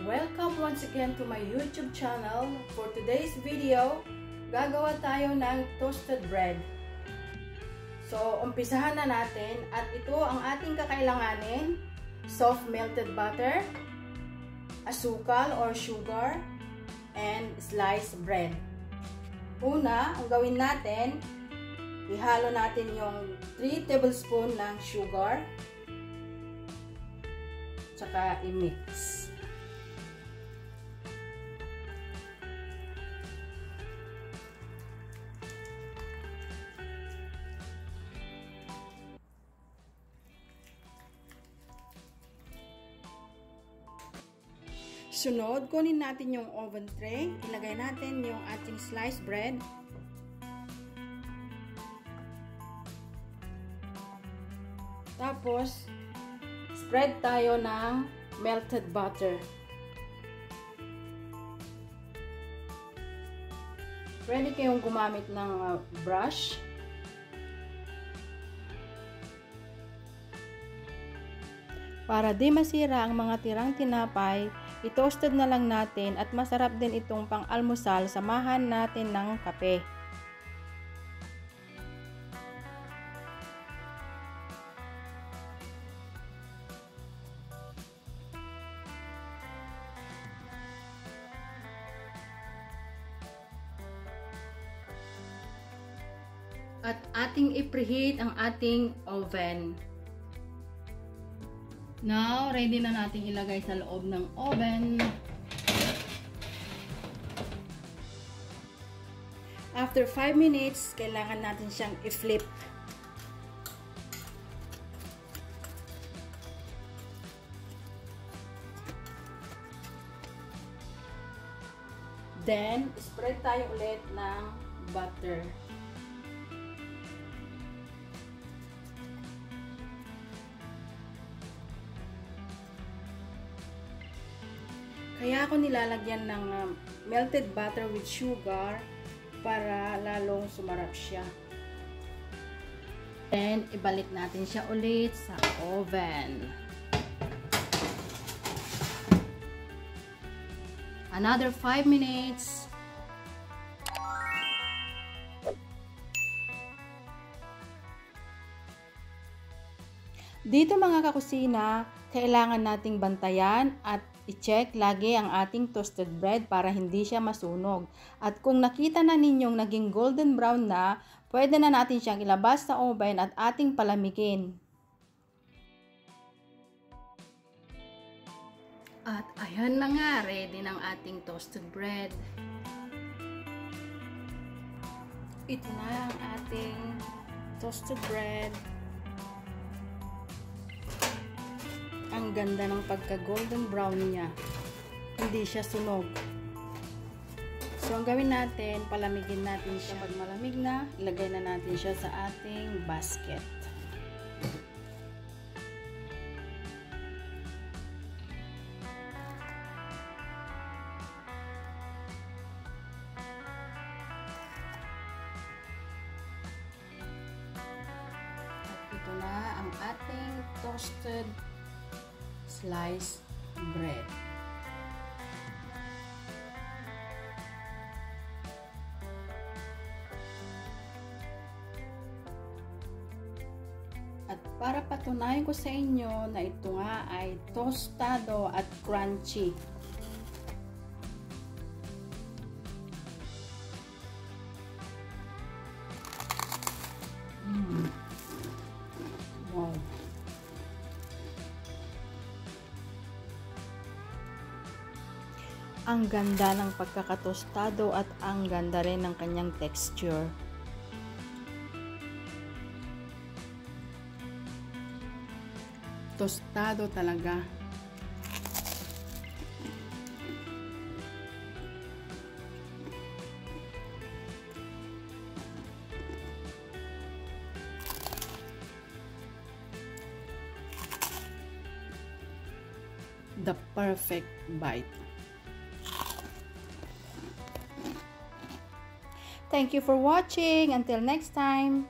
Welcome once again to my YouTube channel. For today's video, gagawa tayo ng toasted bread. So, umpisahan na natin at ito ang ating kakailanganin: soft melted butter, asukal or sugar, and sliced bread. Una, ang gawin natin, ihalo natin yung 3 tablespoon ng sugar, tsaka i-mix. Sunod, kunin natin yung oven tray. Ilagay natin yung ating sliced bread. Tapos, spread tayo ng melted butter. Pwede kayong gumamit ng brush. Para di masira ang mga tirang tinapay, i-toasted na lang natin at masarap din itong pang-almusal, samahan natin ng kape. At ating i-preheat ang ating oven. Now, ready na natin ilagay sa loob ng oven. After 5 minutes, kailangan natin siyang i-flip. Then, spread tayo ulit ng butter. Kaya ako nilalagyan ng melted butter with sugar para lalong sumarap siya. Then, ibalik natin siya ulit sa oven. Another 5 minutes. Dito mga kakusina, kailangan nating bantayan at i-check lagi ang ating toasted bread para hindi siya masunog. At kung nakita na ninyong naging golden brown na, pwede na natin siyang ilabas sa oven at ating palamigin. At ayan na nga, ready ng ating toasted bread. Ito na ang ating toasted bread. Ang ganda ng pagka-golden brown niya. Hindi siya sunog. So, ang gawin natin, palamigin natin siya. Pag malamig na, ilagay na natin siya sa ating basket. At ito na ang ating toasted sliced bread. At para patunayan ko sa inyo na ito nga ay tostado at crunchy. Wow. Ang ganda ng pagkakatostado at ang ganda rin ng kanyang texture. Tostado talaga. The perfect bite. Thank you for watching. Until next time.